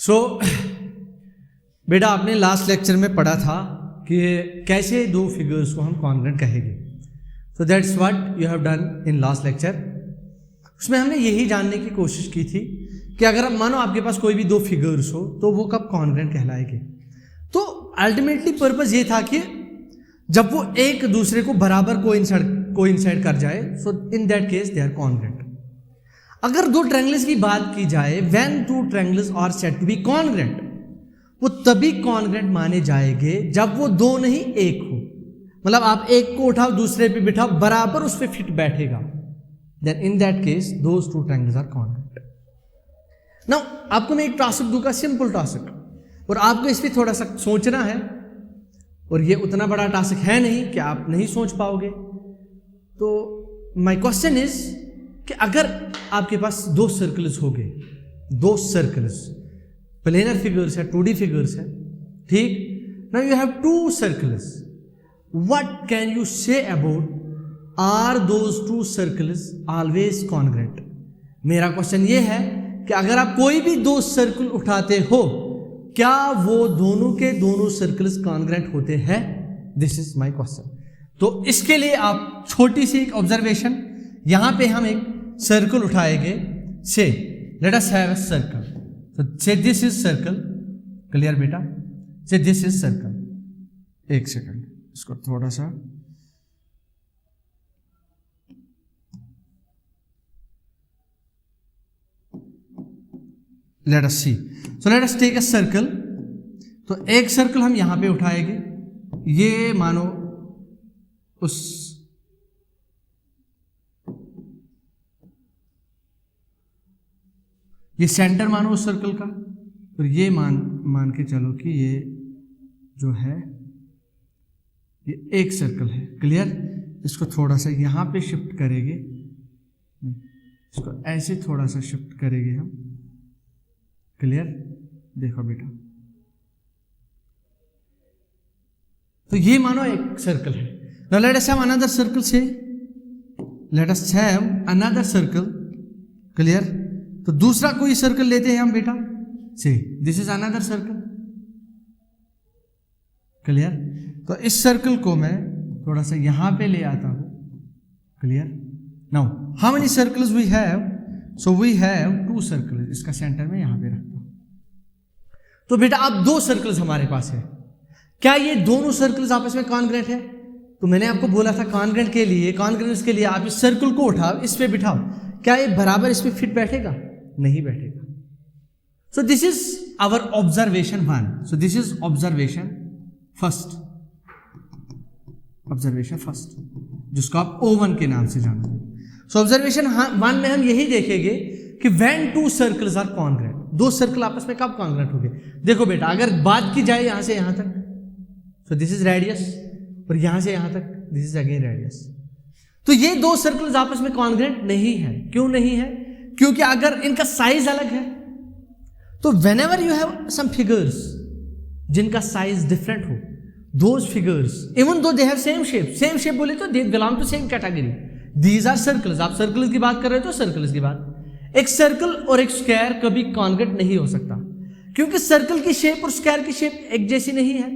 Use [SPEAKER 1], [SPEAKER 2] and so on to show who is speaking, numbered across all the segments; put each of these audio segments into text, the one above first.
[SPEAKER 1] सो बेटा आपने last lecture में पढ़ा था कि कैसे दो फिगर्स को हम कॉन्ग्रुएंट कहेंगे। So that's what you have done in last lecture. उसमें हमने यही जानने की कोशिश की थी कि अगर मानो आपके पास कोई भी दो फिगर्स हो तो वो कब कॉन्ग्रुएंट कहलाएंगे। तो अल्टीमेटली पर्पस ये था कि जब वो एक दूसरे को बराबर कोइंसाइड कर जाए, so in that case they are congruent. अगर दो ट्रायंगल्स की बात की जाए, when two triangles are said to be congruent, वो तभी कॉन्ग्रुएंट माने जाएंगे जब वो दो नहीं एक हो। मतलब आप एक को उठाओ दूसरे पे बिठाओ, बराबर उस पे फिट बैठेगा, then in that case those two triangles are congruent. Now आपको मैं एक टास्क दूंगा, सिंपल टास्क, और आपको इस पे थोड़ा सा सोचना है, और ये उतना बड़ा टास्क है नहीं कि आप नहीं सोच पाओगे। तो माय क्वेश्चन इज कि अगर आपके पास दो सर्कल्स हो गए, दो सर्कल्स प्लेनर फिगर्स है, 2D फिगर्स है, ठीक। Now you have two circles, what can you say about are those two circles always congruent. मेरा क्वेश्चन ये है कि अगर आप कोई भी दो सर्कल उठाते हो, क्या वो दोनों के दोनों सर्कल्स कॉन्ग्रुएंट होते हैं? This is my question. तो इसके लिए आप छोटी सी एक ऑब्जर्वेशन, यहां पे हम एक सर्कल उठाएंगे। Say let us have a circle, तो say this is circle, clear बेटा, से दिस इज सर्कल। एक सेकंड, इसको थोड़ा सा let us see. So let us take a circle. तो एक सर्कल हम यहां पे उठाएंगे, ये मानो उस ये सेंटर मानो उस सर्कल का, और ये मान के चलो कि ये जो है ये एक सर्कल है, क्लियर। इसको थोड़ा सा यहां पे शिफ्ट करेंगे, इसको ऐसे थोड़ा सा शिफ्ट करेंगे हम, क्लियर। देखो बेटा, तो ये मानो एक सर्कल है। Now let us have another circle, say let us have another circle, clear. तो दूसरा कोई सर्कल लेते हैं हम बेटा, say this is another circle, clear. तो इस सर्कल को मैं थोड़ा सा यहां पे ले आता हूं, clear. Now how many circles we have? So we have two circles. इसका सेंटर में यहां पे रखता हूं। तो बेटा अब दो सर्कल्स हमारे पास है, क्या ये दोनों सर्कल्स आपस में कॉन्ग्रुएंट है? तो मैंने आपको बोला था कॉन्ग्रुएंट के लिए, कॉन्ग्रुएंस के लिए आप इस सर्कल को उठाओ, इस पे बिठाओ, क्या ये बराबर इस पे फिट बैठेगा? नहीं बैठेगा। So this is our observation 1। So this is observation first, observation first, जिसको आप O1 के नाम से जानते हैं। सो ऑब्जर्वेशन 1 में हम यही देखेंगे कि when two circles are congruent, दो सर्कल आपस में कब कॉन्ग्रुएंट हो गए। देखो बेटा, अगर बात की जाए यहां से यहां तक, सो दिस इज रेडियस, और यहां से यहां तक दिस इज अगेन रेडियस। तो ये दो सर्कल्स आपस में कॉन्ग्रुएंट नहीं है। क्यों नहीं है? क्योंकि अगर इनका साइज अलग है, तो whenever you have some figures जिनका साइज डिफरेंट हो, those figures even though they have same shape बोले तो they belong to same category, these are circles. आप सर्कल्स की बात कर रहे हो तो सर्कल्स की बात। एक सर्कल और एक स्क्वायर कभी कॉन्ग्रुएंट नहीं हो सकता, क्योंकि सर्कल की शेप और स्क्वायर की शेप एक जैसी नहीं है।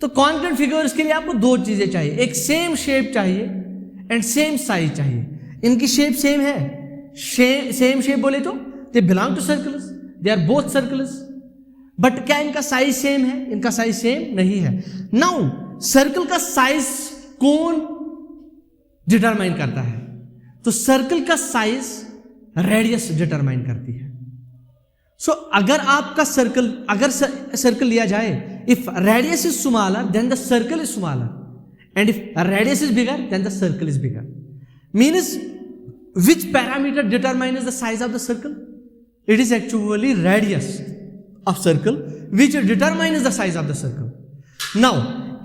[SPEAKER 1] तो कॉन्ग्रुएंट फिगर्स के लिए आपको दो चीजें चाहिए, एक सेम शेप चाहिए एंड सेम साइज चाहिए। इनकी शेप सेम है, सेम शेप बोले तो they belong to circles, they are both circles. But क्या इनका साइज सेम है? इनका साइज सेम नहीं है। नाउ सर्कल का साइज कौन डिटरमाइन करता है? तो सर्कल का साइज रेडियस डिटरमाइन करती है। सो अगर आपका सर्कल, अगर सर्कल लिया जाए, if radius is smaller than the circle is smaller, and if radius is bigger than the circle is bigger. Means which parameter determines the size of the circle? It is actually radius of circle which determines the size of the circle. Now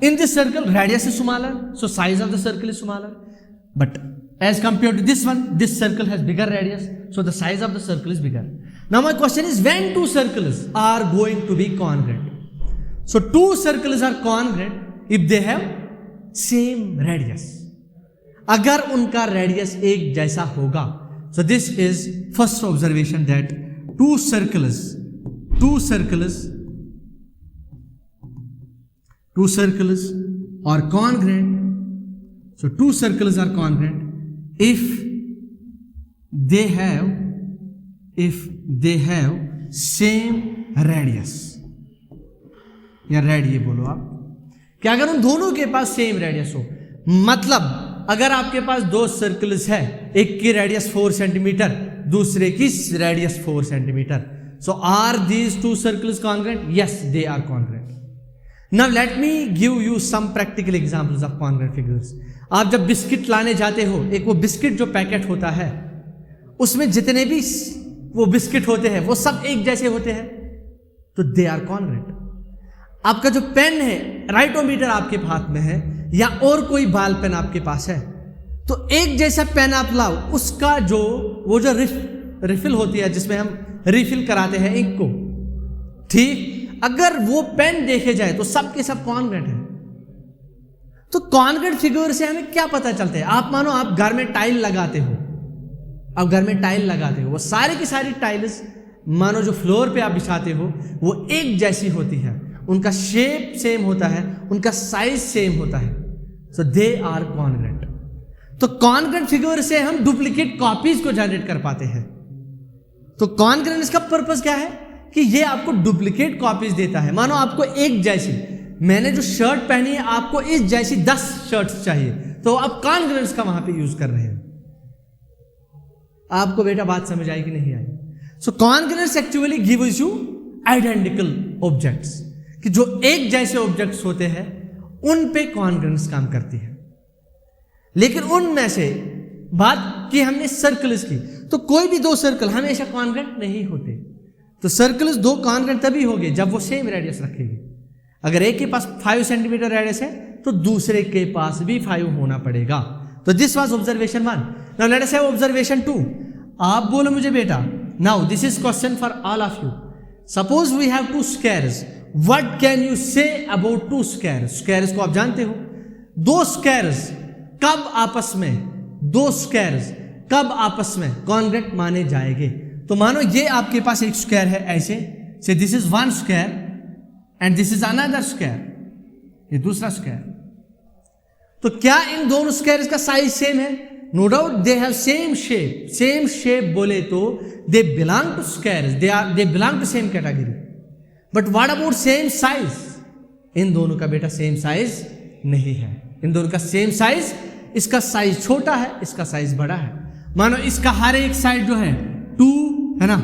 [SPEAKER 1] in this circle radius is smaller, so size of the circle is smaller, but as compared to this one, this circle has bigger radius, so the size of the circle is bigger. Now my question is, when two circles are going to be congruent? So two circles are congruent if they have same radius, अगर उनका radius एक जैसा होगा। सो this is first observation, that to circles two circles are congruent. So two circles are congruent if they have same radius. या radius बोलो आप, कि अगर उन दोनों के पास सेम रेडियस हो, मतलब अगर आपके पास दो सर्कल्स है, एक की रेडियस 4 सेंटीमीटर, दूसरे की radius 4 centimetre, so are these two circles congruent? Yes, they are congruent. Now let me give you some practical examples of congruent figures. आप जब बिस्किट लाने जाते हो, एक वो बिस्किट जो पैकेट होता है उसमें जितने भी वो बिस्किट होते हैं वो सब एक जैसे होते हैं, तो दे आर कॉन्ग्रुएंट. आपका जो पेन है, राइटोमीटर आपके हाथ में है या और कोई बाल पेन आपके पास है, तो एक जैसा पेन आप लाओ, उसका जो वो जो रिफिल होती है जिसमें हम रिफिल कराते हैं इंक को, ठीक, अगर वो पेन देखे जाए तो सब के सब कॉन्ग्रुएंट है. तो कॉन्ग्रुएंट फिगर से हमें क्या पता चलता है? आप मानो आप घर में टाइल लगाते हो, वो सारी की सारी टाइल्स मानो जो फ्लोर पे आप बिछाते हो वो एक जैसी होती है, उनका शेप सेम होता है, उनका साइज सेम होता है, सो दे आर कॉन्ग्रुएंट. तो कॉन्ग्रुएंट फिगर से हम डुप्लीकेट कॉपीज को जनरेट कर पाते हैं. तो कॉन्ग्रुएंस का पर्पस क्या है? कि ये आपको डुप्लीकेट कॉपीज देता है. मानो आपको एक जैसी, मैंने जो शर्ट पहनी है आपको इस जैसी 10 शर्ट्स चाहिए, तो आप कॉन्ग्रुएंस का वहां पे यूज कर रहे हैं. आपको बेटा बात समझ आई कि नहीं आई? So congruence actually gives you identical objects, कि जो एक जैसे ऑब्जेक्ट्स होते हैं उन पे कॉन्ग्रुएंस काम करती है. लेकिन उनमें से बात की हमने सर्कल्स की, तो कोई भी दो सर्कल हमेशा कॉन्ग्रुएंट नहीं होते. तो सर्कल्स दो कॉन्ग्रुएंट तभी होंगे जब वो सेम रेडियस रखेगी. अगर एक के पास 5 सेंटीमीटर रेडियस है तो दूसरे के पास भी 5 होना पड़ेगा. तो this was observation 1. Now let us have observation 2. आप बोलो मुझे बेटा, now this is question for all of you. Suppose we have two squares, what can you say about two squares? Squares को आप जानते हो. दो स्क्वायर्स कब आपस में कॉन्ग्रुएंट माने जाएंगे? तो मानो ये आपके पास एक स्क्वायर है ऐसे, say this is one square and this is another square, ये दूसरा स्क्वायर. तो क्या इन दोनों स्क्वायर्स का साइज सेम है? No doubt they have same shape. Same shape बोले तो they belong to squares, they belong to same category. But what about same size? इन दोनों का बेटा सेम साइज नहीं है. इन दोनों का सेम साइज, इसका साइज छोटा है, इसका साइज बड़ा है. मानो इसका हर एक साइड जो है 2 है ना,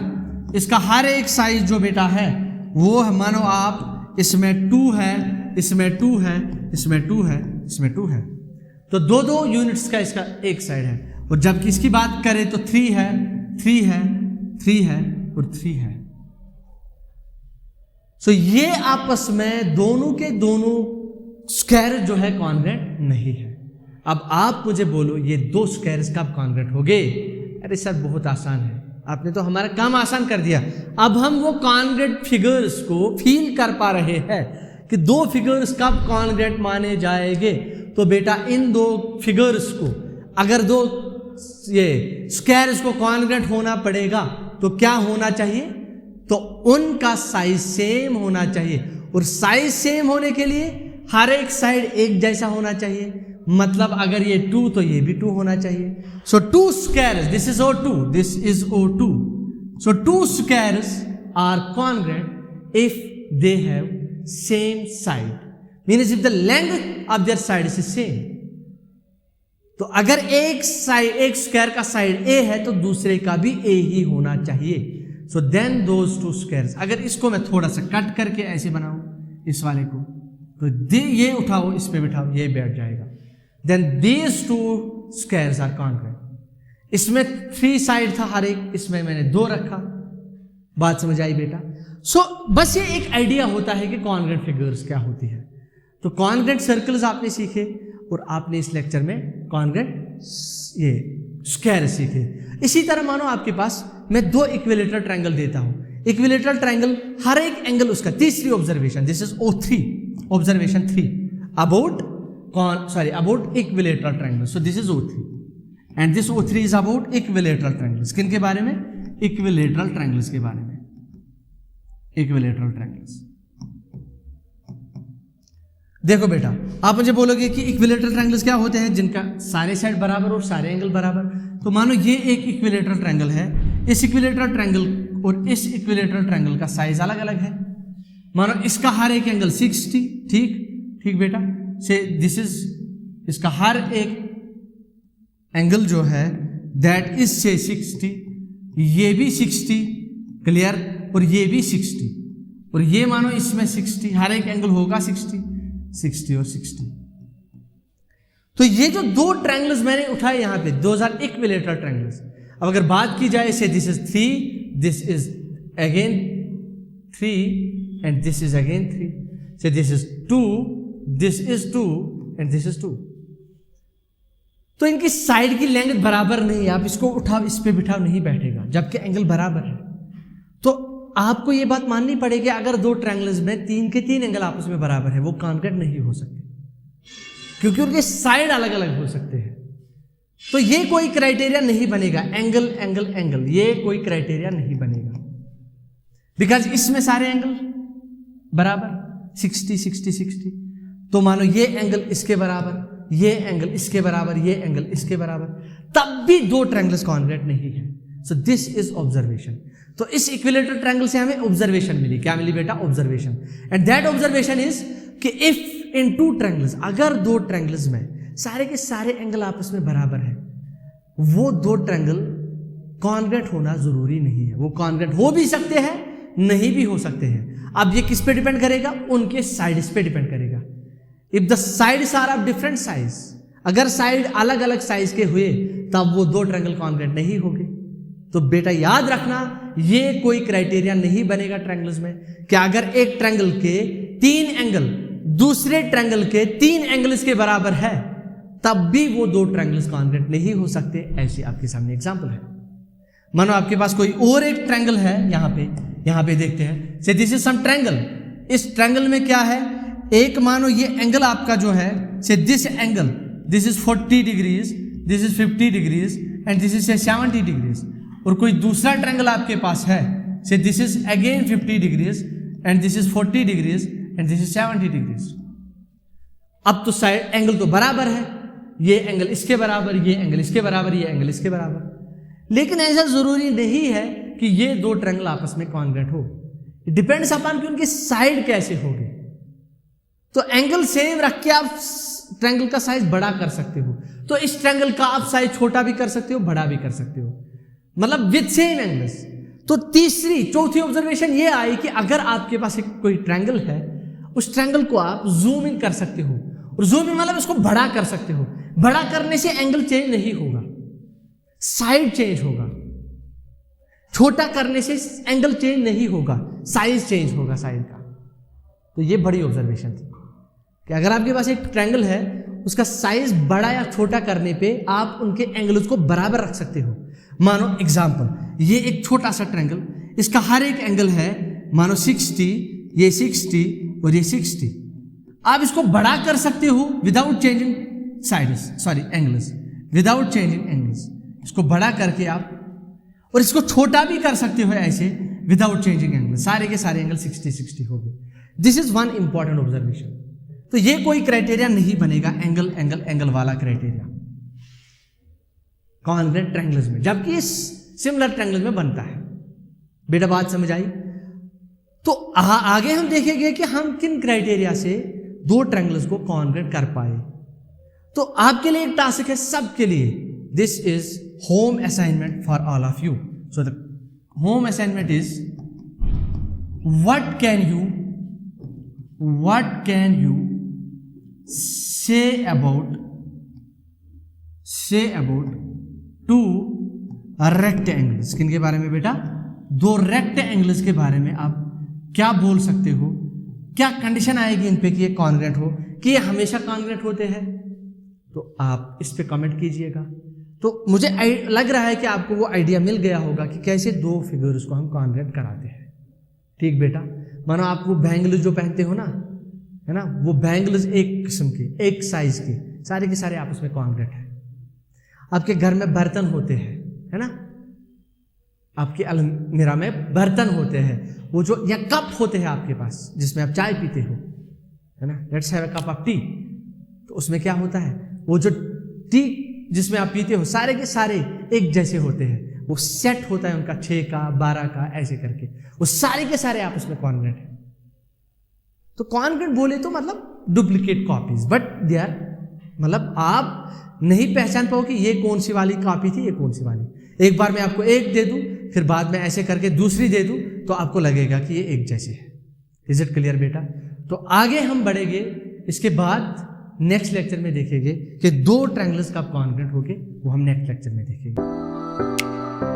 [SPEAKER 1] इसका हर एक साइज जो बेटा है वो है, मानो आप इसमें 2 है, इसमें 2 है, इसमें 2 है, इसमें 2 है, तो दो यूनिट्स का इसका एक साइड है. और जबकि इसकी बात करें तो 3 है, 3 है, 3 है और 3 है. सो ये आपस में दोनों के दोनों स्क्वायर जो है कॉन्ग्रुएंट नहीं है. अब आप मुझे बोलो ये दो स्क्वायर्स कब कॉन्ग्रुएंट हो गए? अरे सर बहुत आसान है, आपने तो हमारा काम आसान कर दिया. अब हम वो कॉन्ग्रुएंट फिगर्स को फील कर पा रहे हैं कि दो फिगर्स कब कॉन्ग्रुएंट माने जाएंगे. तो बेटा इन दो फिगर्स को, अगर दो ये स्क्वायर्स को कॉन्ग्रुएंट होना पड़ेगा तो क्या होना चाहिए? तो उनका साइज सेम होना चाहिए. और साइज सेम होने के लिए हर एक साइड एक जैसा होना चाहिए. मतलब अगर ये 2 तो ये भी 2 होना चाहिए. So 2 squares, this is O2, this is O2. So 2 squares are congruent if they have same side, means if the length of their side is same. तो अगर एक स्क्वायर का साइड A है तो दूसरे का भी A ही होना चाहिए. सो देन दोज 2 स्क्वायर्स, अगर इसको मैं थोड़ा सा कट करके ऐसे बनाऊं इस वाले को, तो ये उठाओ, इस पे बिठाओ, ये बैठ जाएगा. Then these 2 squares are congruent. इसमें 3 साइड था हर एक, इसमें मैंने 2 रखा. बात समझ आई बेटा? सो बस ये एक आइडिया होता है कि कॉन्ग्रुएंट फिगर्स क्या होती है. तो कॉन्ग्रुएंट सर्कल्स आपने सीखे और आपने इस लेक्चर में कॉन्ग्रुएंट ये स्क्वायर सीखे. इसी तरह मानो आपके पास मैं 2 इक्विलेटरल ट्रायंगल देता हूं. इक्विलेटरल ट्रायंगल हर एक एंगल उसका, तीसरी observation, this is O3, observation 3 about equilateral triangle. So this is O3 and this O3 is about equilateral triangles. किन के बारे में? इक्विलेटरल ट्रायंगल्स के बारे में. Equilateral triangles. देखो बेटा, आप मुझे बोलोगे कि इक्विलेटरल ट्रायंगल्स क्या होते हैं? जिनका सारे साइड बराबर और सारे एंगल बराबर। तो मानो ये एक इक्विलेटरल ट्रायंगल है, इस इक्विलेटरल ट्रायंगल और इस इक्विलेटरल ट्रायंगल का साइज अलग अलग है। मानो इसका हर एक एंगल 60, ठीक बेटा, से दिस इज, इसका हर एक एंगल जो है दैट इज से 60, ये भी 60, क्लियर, और ये भी 60, और ये मानो इसमें 60, हर एक एंगल होगा 60, 60 और 60। तो ये जो दो ट्रायंगल्स मैंने उठाए यहां पे, दोज आर इक्विलेटरल ट्रायंगल्स। अब अगर बात की जाए से this is 3, this is again 3 and this is again 3, से this is 2, this is 2 and this is 2। तो इनकी साइड की लेंथ बराबर नहीं है, आप इसको उठाओ इस पे बिठाओ नहीं बैठेगा, जबकि एंगल बराबर है। तो आपको ये बात माननी पड़ेगी, अगर दो ट्रायंगल्स में 3 के 3 एंगल आपस में बराबर है, वो कॉन्ग्रुएंट नहीं हो सकते, क्योंकि उनके साइड अलग अलग हो सकते हैं। तो ये कोई क्राइटेरिया नहीं बनेगा, एंगल एंगल एंगल, ये कोई क्राइटेरिया नहीं बनेगा, बिकॉज इसमें सारे एंगल बराबर 60 60 60। तो मानो ये एंगल इसके बराबर, ये एंगल इसके बराबर, ये एंगल इसके बराबर, तब भी दो ट्रायंगल्स कॉन्ग्रुएंट नहीं है। सो दिस इज ऑब्जर्वेशन। तो इस इक्विलेटरल ट्रायंगल से हमें ऑब्जर्वेशन मिली। क्या मिली बेटा? Observation. And that observation is कि इफ इन टू ट्रायंगल्स, अगर दो ट्रायंगल्स में सारे के सारे एंगल आपस में बराबर है, वो दो ट्रायंगल कॉन्ग्रुएंट होना जरूरी नहीं है। वो कॉन्ग्रुएंट हो भी सकते हैं, नहीं भी हो सकते हैं। अब ये किस पे डिपेंड करेगा? उनके साइड्स पे डिपेंड करेगा। If the sides are of different size, अगर साइड अलग अलग साइज के हुए तब वो दो ट्रायंगल कॉन्ग्रुएंट नहीं होंगे। तो बेटा याद रखना, ये कोई क्राइटेरिया नहीं बनेगा ट्रायंगल्स में कि अगर एक ट्रायंगल के 3 एंगल दूसरे ट्रायंगल के 3 एंगल्स के बराबर है, तब भी वो दो ट्रायंगल्स कॉन्ग्रुएंट नहीं हो सकते। ऐसे आपके सामने एग्जांपल है। मानो आपके पास कोई और एक ट्रायंगल है, यहां पे देखते हैं, से दिस इज सम ट्रायंगल। इस ट्रायंगल में क्या है? एक मानो ये एंगल आपका जो है, से this angle, this is 40 degrees, this is 50 degrees and this is 70 degrees. और कोई दूसरा ट्रायंगल आपके पास है, से this is again 50 degrees and this is 40 degrees and this is 70 degrees. अब तो साइड एंगल तो बराबर है, ये एंगल इसके बराबर, ये एंगल इसके बराबर, ये एंगल इसके बराबर। लेकिन ऐसा जरूरी नहीं है कि ये दो ट्रायंगल आपस में कॉन्ग्रुएंट हो। इट डिपेंड्स अपॉन कि उनके साइड कैसे होंगे। तो एंगल सेम रख के आप ट्रायंगल का साइज बड़ा कर सकते हो, तो इस ट्रायंगल का आप साइज छोटा भी कर सकते हो, बड़ा भी कर सकते हो, मतलब विद सेम एंगल्स। तो चौथी ऑब्जर्वेशन ये आई कि अगर आपके पास एक कोई ट्रायंगल है, उस ट्रायंगल को आप जूम इन कर सकते हो, और जूम इन मतलब उसको बड़ा कर सकते हो। बड़ा करने से एंगल चेंज नहीं होगा, साइड चेंज होगा। छोटा करने से एंगल चेंज नहीं होगा, साइज चेंज होगा साइड का। तो ये बड़ी ऑब्जर्वेशन थी कि अगर आपके पास एक ट्रायंगल है, उसका साइज बड़ा या छोटा करने पे आप उनके एंगल्स को बराबर रख सकते हो। मानो एग्जांपल, ये एक छोटा सा ट्रायंगल, इसका हर एक एंगल है मानो 60, ये 60 और ये 60। आप इसको बड़ा कर सकते हो without changing sides, sorry angles, without changing angles. इसको बड़ा करके आप, और इसको छोटा भी कर सकते हो ऐसे विदाउट चेंजिंग एंगल। सारे के सारे एंगल 60 60 हो गए। This is one important observation. तो ये कोई क्राइटेरिया नहीं बनेगा एंगल एंगल एंगल वाला क्राइटेरिया कॉन्ग्रुएंट ट्रायंगल्स में, जबकि ये सिमिलर ट्रायंगल्स में बनता है। बेटा बात समझ आई? तो आगे हम देखेंगे कि हम किन क्राइटेरिया से दो ट्रायंगल्स को कॉन्ग्रुएंट कर पाए। तो आपके लिए एक टास्क है, सबके लिए। This is home assignment for all of you. So the home assignment is what can you say about two rectangles। किन के बारे में बेटा? दो रेक्टेंगल्स के बारे में आप क्या बोल सकते हो? क्या कंडीशन आएगी इन पे कि ये कॉन्ग्रुएंट हो, कि ये हमेशा कॉन्ग्रुएंट होते हैं? तो आप इस पे कमेंट कीजिएगा। तो मुझे लग रहा है कि आपको वो आइडिया मिल गया होगा कि कैसे दो फिगर्स को हम कॉन्ग्रुएंट कराते हैं। ठीक बेटा, मानो आप वो बैंगल्स जो पहनते हो ना, है ना, वो बैंगल्स एक किस्म के, एक साइज के, सारे के सारे आपस में कॉन्ग्रुएंट है। आपके घर में बर्तन होते हैं, है ना, आपके अलमीरा में बर्तन होते हैं, वो जो या कप होते हैं आपके पास जिसमें आप चाय पीते हो, है ना, let's have a cup of T, तो उसमें क्या होता है, वो जो टी जिसमें आप पीते हो सारे के सारे एक जैसे होते हैं, वो सेट होता है उनका 6 का 12 का ऐसे करके, वो सारे के सारे आपस में कॉन्ग्रेंट है। तो कॉन्ग्रेंट बोले तो मतलब duplicate copies, but they are, मतलब आप नहीं पहचान पाओ कि ये कौन सी वाली कॉपी थी, ये कौन सी वाली। एक बार मैं आपको एक दे दूं, फिर बाद में ऐसे करके दूसरी दे दूं, तो आपको लगेगा कि ये एक जैसे है। इज इट क्लियर बेटा? तो आगे हम बढ़ेंगे, इसके बाद नेक्स्ट लेक्चर में देखेंगे कि 2 ट्रायंगल्स का कॉन्ग्रेंट होके, वो हम नेक्स्ट लेक्चर में देखेंगे।